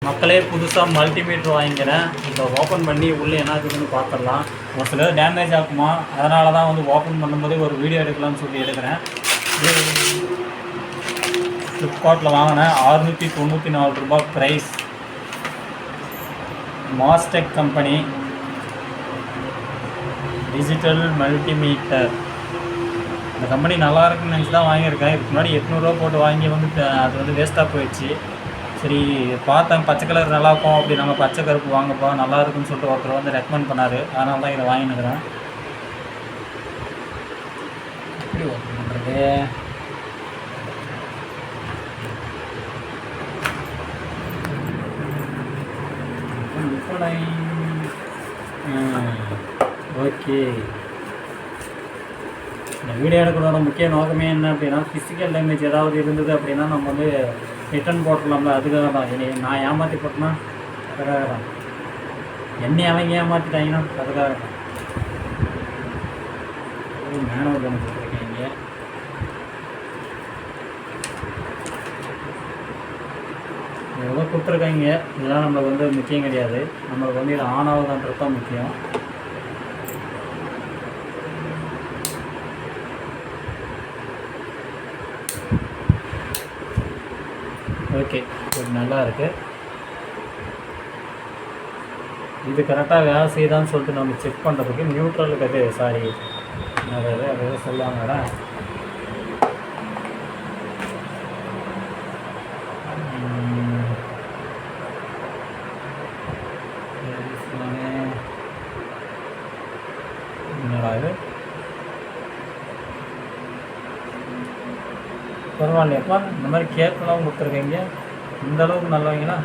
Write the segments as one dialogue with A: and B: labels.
A: மக்களே புதுசாக மல்டிமீட்டர் வாங்கிக்கிறேன். இப்போ ஓப்பன் பண்ணி உள்ளே என்ன இருக்குதுன்னு பார்த்துடலாம். ஒரு சிலர் டேமேஜ் ஆகுமா, அதனால தான் வந்து ஓப்பன் பண்ணும்போதே ஒரு வீடியோ எடுக்கலாம்னு சொல்லி எடுக்கிறேன். ஃப்ளிப்கார்ட்டில் வாங்கினேன். 694 ரூபா price. Mastech company digital multimeter. இந்த கம்பெனி நல்லா இருக்குன்னு நினச்சி தான் வாங்கியிருக்கேன். இதுக்கு முன்னாடி 800 ரூபா போட்டு வாங்கி வந்து அது வந்து வேஸ்ட்டாக போயிடுச்சு. சரி பார்த்தேன், பச்சை கலர் நல்லாயிருக்கும் அப்படி, நம்ம பச்சை கருப்பு வாங்கப்போ நல்லா இருக்குன்னு சொல்லிட்டு ஒருத்தர் வந்து ரெக்கமெண்ட் பண்ணார். அதனால தான் இதை வாங்கினுக்கிறேன். எப்படி ஓப்பன் பண்ணுறது? ஓகே, இந்த வீடியோ எடுக்கிறதோட முக்கிய நோக்கமே என்ன அப்படின்னா, ஃபிசிக்கல் டேமேஜ் ஏதாவது இருந்தது அப்படின்னா நம்ம வந்து ரிட்டன் போட்டலாம்ல, அதுக்காக தான். நான் ஏமாற்றி போட்டேன்னா அதுக்காக தான், என்னை அவங்க ஏமாற்றிட்டாங்கன்னா அதுக்காக தான். மேனுவல் பண்ணி போட்டிருக்கீங்க. எவ்வளோ கொடுத்துருக்காங்க, இதெல்லாம் நம்மளுக்கு வந்து முக்கியம் கிடையாது. நம்மளுக்கு வந்து இது ஆன் ஆகுதான்றது தான் முக்கியம். ஓகே, இது நல்லா இருக்குது. இது கரெக்டாக வேலை செய்யுதான்னு சொல்லிட்டு நம்ம செக் பண்ணுறதுக்கு நியூட்ரலுக்கு அது அது சொல்லுவாங்கடா, என்னடா இது, பரவாயில்லையப்பா. இந்த மாதிரி கேட்கலாம் கொடுத்துருக்கீங்க, இந்த அளவுக்கு நல்லவங்களா?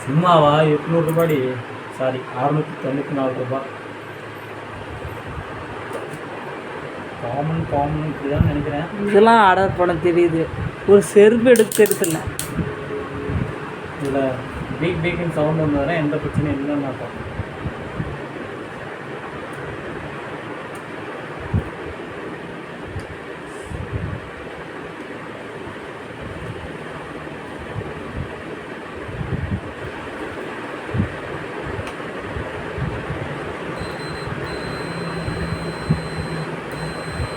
A: சும்மாவா 800 ரூபாடி, சாரி 694 ரூபா. காமன் இப்படி தான் நினைக்கிறேன்.
B: இதெல்லாம் ஆர்டர் பண்ண தெரியுது, ஒரு செருப்பு எடுக்க தெரியல.
A: இதில் பீக்னு சவுண்ட் வந்ததுன்னா எந்த பிரச்சனையும் இல்லைன்னு அர்த்தம்.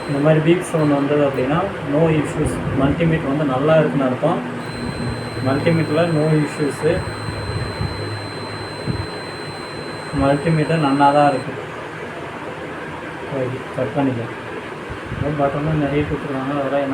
A: இந்த மாதிரி பீப் சவுண்ட் வந்தது அப்படின்னா நோ இஷ்யூஸ், மல்டிமீட்டர் வந்து நல்லா இருக்குன்னு அர்த்தம். மல்டிமீட்டரில் நோ இஷ்யூஸு, மல்டிமீட்டர் நல்லா தான் இருக்குது. ஓகே, கட் பண்ணிக்கலாம். பட்டனும் நிறைய கொடுத்துருக்காங்க, அதெல்லாம் என்ன